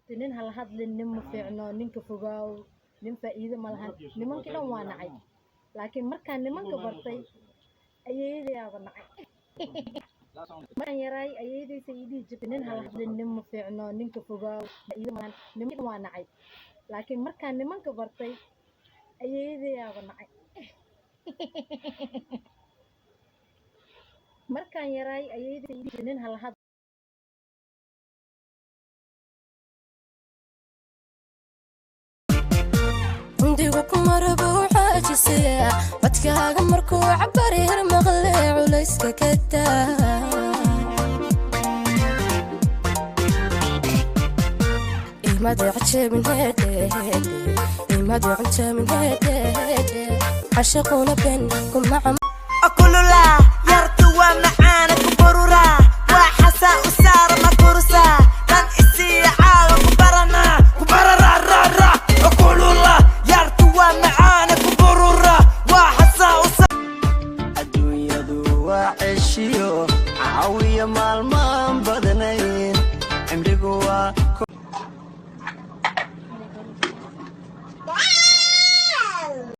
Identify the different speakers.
Speaker 1: nin hal hadlin nin ma fiicno ninka fogaaw nin faa'iido ma lahan nimankii dhan waa nacay laakiin markaan nimanka bartay ayeeyaaba nacay markaan yaray ayeedaysa ii dhihi jirtay nin hal hadlin nin ma fiicno ninka fogaaw faa'iido ma lahan nimankii dhan waa nacay laakiin markaan nimanka bartay ayeeyaaba nacay markaan yaray ayeedaysa ii dhihi jirtay nin hal hadlin
Speaker 2: عنديكو كمربو وحاجسيا بدكاغا مركو عباري هرمغلي وليسكا كتا إيما دعتش من هيدي إيما دعتش من هيدي عشقونا بينكم مع
Speaker 3: أقول لا يرتوى معانا كبرورا وحسا أسار مكورسا لن إسيعا وكبرنا كبرنا را را أقول لا يرتوى معانا كبرورا وحسا أسار
Speaker 4: الدنيا دوا عشيو عاوية مال